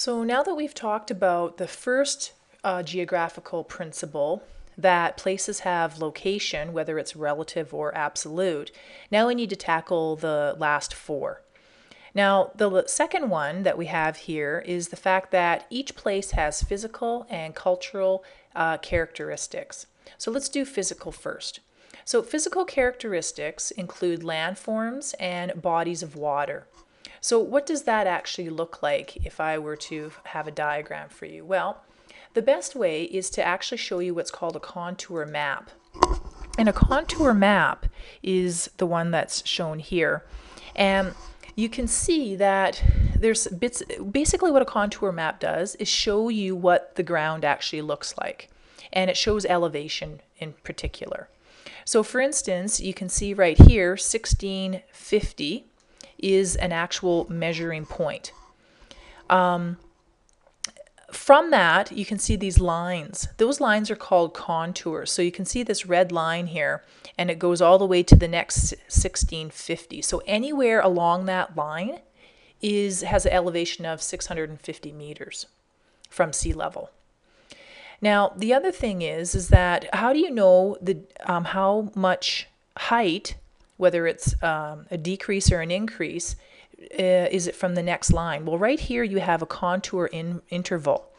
So now that we've talked about the first geographical principle, that places have location, whether it's relative or absolute, now we need to tackle the last four. Now, the second one that we have here is the fact that each place has physical and cultural characteristics. So let's do physical first. So physical characteristics include landforms and bodies of water. So what does that actually look like if I were to have a diagram for you? Well, the best way is to actually show you what's called a contour map. And a contour map is the one that's shown here. And you can see that there's bits, basically what a contour map does is show you what the ground actually looks like. And it shows elevation in particular. So for instance, you can see right here, 1650 is an actual measuring point. From that, you can see these lines. Those lines are called contours. So you can see this red line here, and it goes all the way to the next 1650. So anywhere along that line has an elevation of 650 meters from sea level. Now, the other thing is that how do you know how much height, whether it's a decrease or an increase, is it from the next line? Well, right here you have a contour interval.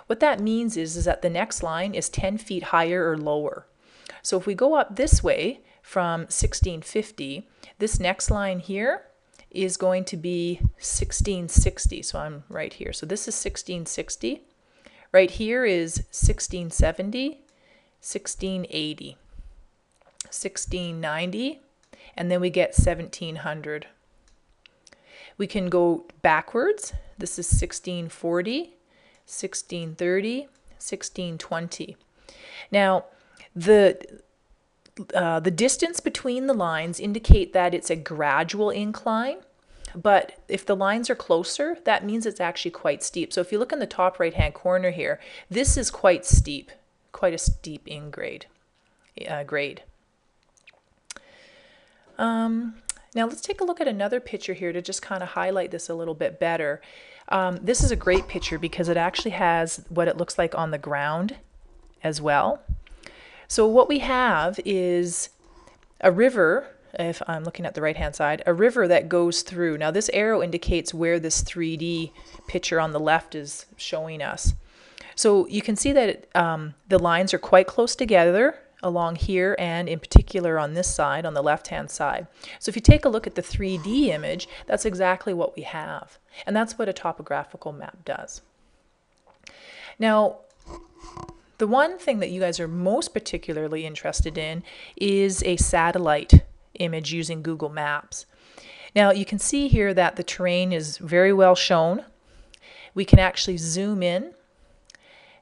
What that means is that the next line is 10 feet higher or lower. So if we go up this way from 1650, this next line here is going to be 1660. So I'm right here. So this is 1660. Right here is 1670, 1680, 1690, and then we get 1700. We can go backwards. This is 1640, 1630, 1620. Now, the distance between the lines indicate that it's a gradual incline, but if the lines are closer, that means it's actually quite steep. So if you look in the top right-hand corner here, this is quite steep, quite a steep grade. Now let's take a look at another picture here to just kind of highlight this a little bit better. This is a great picture because it actually has what it looks like on the ground as well. So what we have is a river, if I'm looking at the right-hand side, a river that goes through. Now this arrow indicates where this 3D picture on the left is showing us. So you can see that the lines are quite close together along here and in particular on this side, on the left-hand side. So if you take a look at the 3D image, that's exactly what we have. And that's what a topographical map does. Now, the one thing that you guys are most particularly interested in is a satellite image using Google Maps. Now you can see here that the terrain is very well shown. We can actually zoom in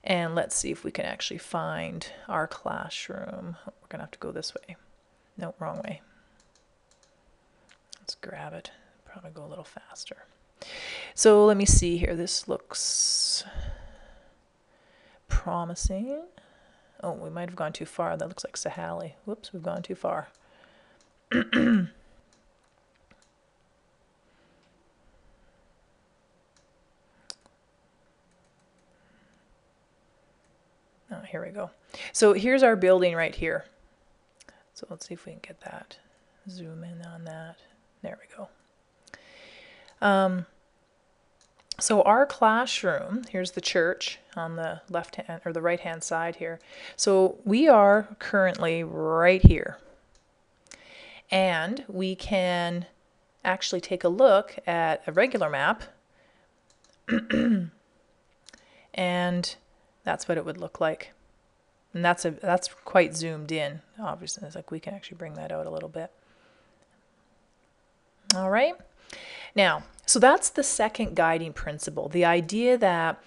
and let's see if we can actually find our classroom. We're gonna have to go this way. No, wrong way. Let's grab it. Probably go a little faster. So let me see here. This looks promising. Oh, we might have gone too far. That looks like Sahali. Whoops, we've gone too far. Oh, here we go. So here's our building right here. So let's see if we can get that. Zoom in on that. There we go. So our classroom, here's the church on the left hand or the right hand side here. So we are currently right here. And we can actually take a look at a regular map. And that's what it would look like. And that's quite zoomed in. Obviously, it's like we can actually bring that out a little bit. All right. Now, so that's the second guiding principle, the idea that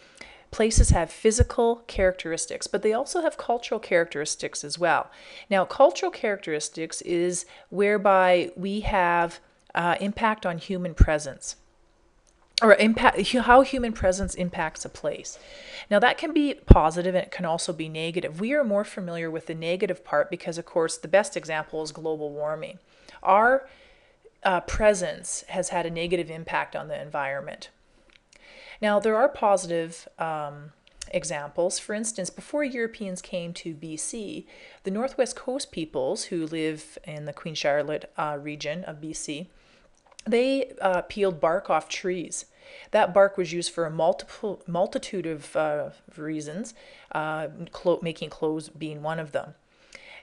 places have physical characteristics, but they also have cultural characteristics as well. Now, cultural characteristics is whereby we have impact on human presence, or how human presence impacts a place. Now that can be positive and it can also be negative. We are more familiar with the negative part because, of course, the best example is global warming. Our presence has had a negative impact on the environment. Now, there are positive examples. For instance, before Europeans came to BC, the Northwest Coast peoples who live in the Queen Charlotte region of BC, they peeled bark off trees. That bark was used for a multitude of reasons, making clothes being one of them.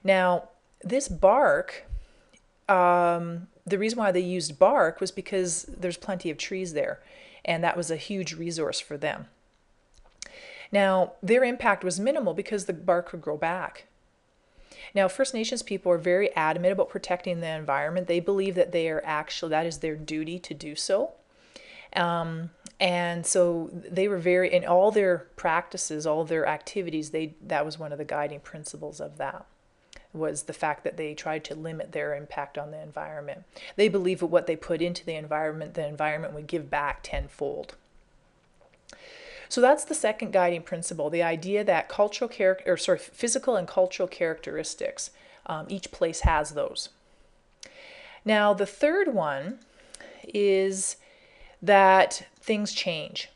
Now, this bark, the reason why they used bark was because there's plenty of trees there, and that was a huge resource for them. Now, their impact was minimal because the bark could grow back. Now, First Nations people are very adamant about protecting the environment. They believe that that is their duty to do so. And so they were in all their practices, all their activities, that was one of the guiding principles of that, was the fact that they tried to limit their impact on the environment. They believe that what they put into the environment would give back tenfold. So that's the second guiding principle, the idea that physical and cultural characteristics, each place has those. Now, the third one is that things change.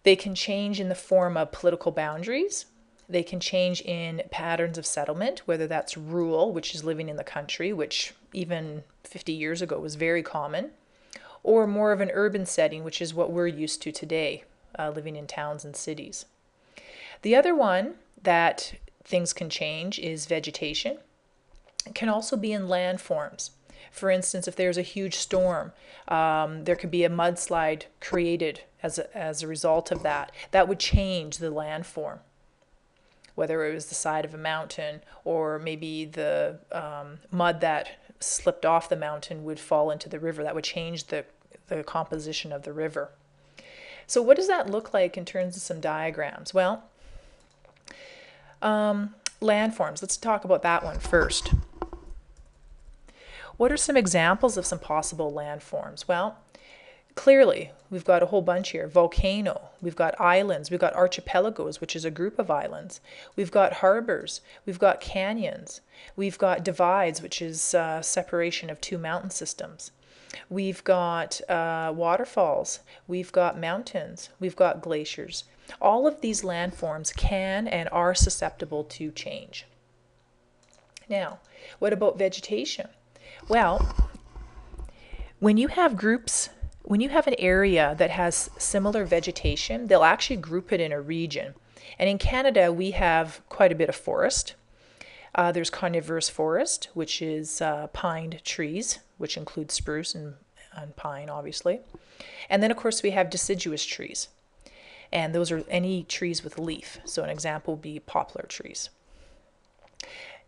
They can change in the form of political boundaries. They can change in patterns of settlement, whether that's rural, which is living in the country, which even 50 years ago was very common, or more of an urban setting, which is what we're used to today, living in towns and cities. The other one that things can change is vegetation. It can also be in landforms. For instance, if there's a huge storm, there could be a mudslide created as a result of that. That would change the landform, whether it was the side of a mountain or maybe the mud that slipped off the mountain would fall into the river. That would change the composition of the river. So what does that look like in terms of some diagrams? Well, landforms. Let's talk about that one first. What are some examples of some possible landforms? Well, clearly, we've got a whole bunch here. Volcano, we've got islands, we've got archipelagos, which is a group of islands. We've got harbors, we've got canyons, we've got divides, which is separation of two mountain systems. We've got waterfalls, we've got mountains, we've got glaciers. All of these landforms can and are susceptible to change. Now, what about vegetation? Well, when you have an area that has similar vegetation, they'll actually group it in a region. And in Canada, we have quite a bit of forest. There's carnivorous forest, which is pined trees, which includes spruce and pine, obviously. And then, of course, we have deciduous trees. And those are any trees with leaf. So an example would be poplar trees.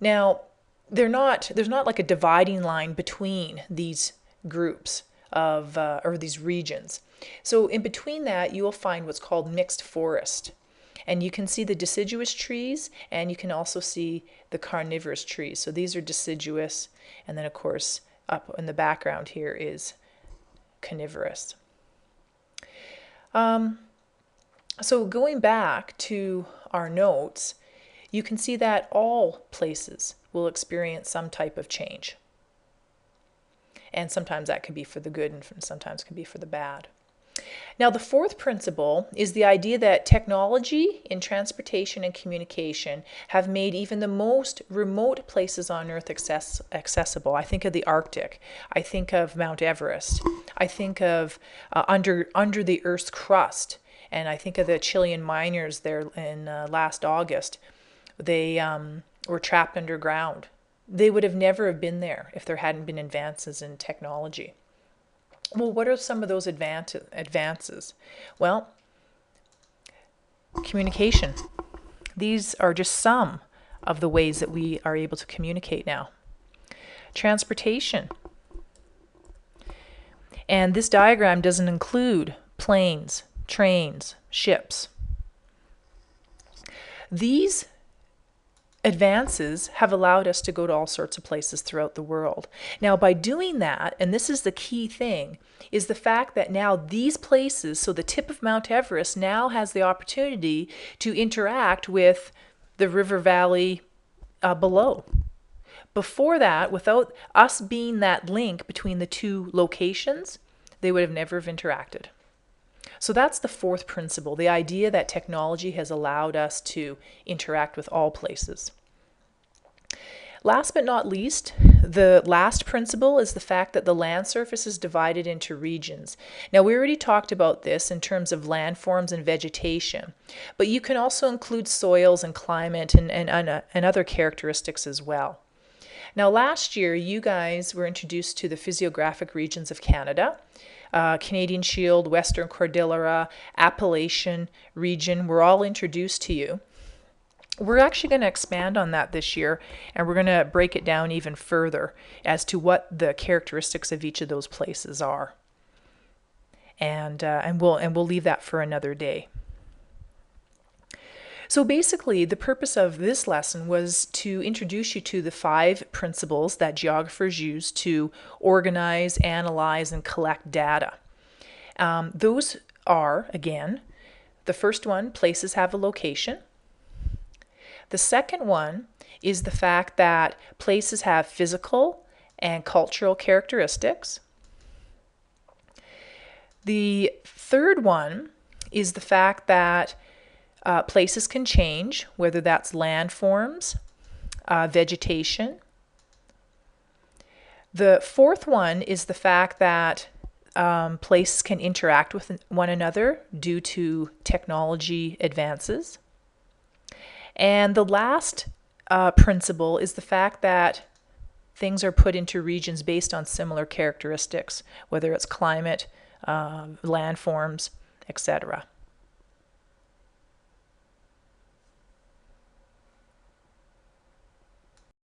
Now, there's not like a dividing line between these groups or these regions. So in between that, you will find what's called mixed forest. And you can see the deciduous trees, and you can also see the carnivorous trees. So these are deciduous, and then of course up in the background here is carnivorous. So going back to our notes, you can see that all places will experience some type of change. And sometimes that can be for the good and sometimes can be for the bad. Now, the fourth principle is the idea that technology in transportation and communication have made even the most remote places on Earth accessible. I think of the Arctic. I think of Mount Everest. I think of under the Earth's crust. And I think of the Chilean miners there in last August. They were trapped underground. They would have never have been there if there hadn't been advances in technology. Well, what are some of those advances? Well, communication. These are just some of the ways that we are able to communicate now. Transportation. And this diagram doesn't include planes, trains, ships. These advances have allowed us to go to all sorts of places throughout the world. Now, by doing that, and this is the key thing, is the fact that now these places, so the tip of Mount Everest now has the opportunity to interact with the river valley below. Before that, without us being that link between the two locations, they would have never have interacted. So that's the fourth principle, the idea that technology has allowed us to interact with all places. Last but not least, the last principle is the fact that the land surface is divided into regions. Now, we already talked about this in terms of landforms and vegetation, but you can also include soils and climate and other characteristics as well. Now, last year, you guys were introduced to the physiographic regions of Canada. Canadian Shield, Western Cordillera, Appalachian region were all introduced to you. We're actually going to expand on that this year, and we're going to break it down even further as to what the characteristics of each of those places are. And we'll leave that for another day. So basically, the purpose of this lesson was to introduce you to the 5 principles that geographers use to organize, analyze, and collect data. Those are, again, the first one, places have a location. The second one is the fact that places have physical and cultural characteristics. The third one is the fact that places can change, whether that's landforms, vegetation. The fourth one is the fact that places can interact with one another due to technology advances. And the last principle is the fact that things are put into regions based on similar characteristics, whether it's climate, landforms, etc.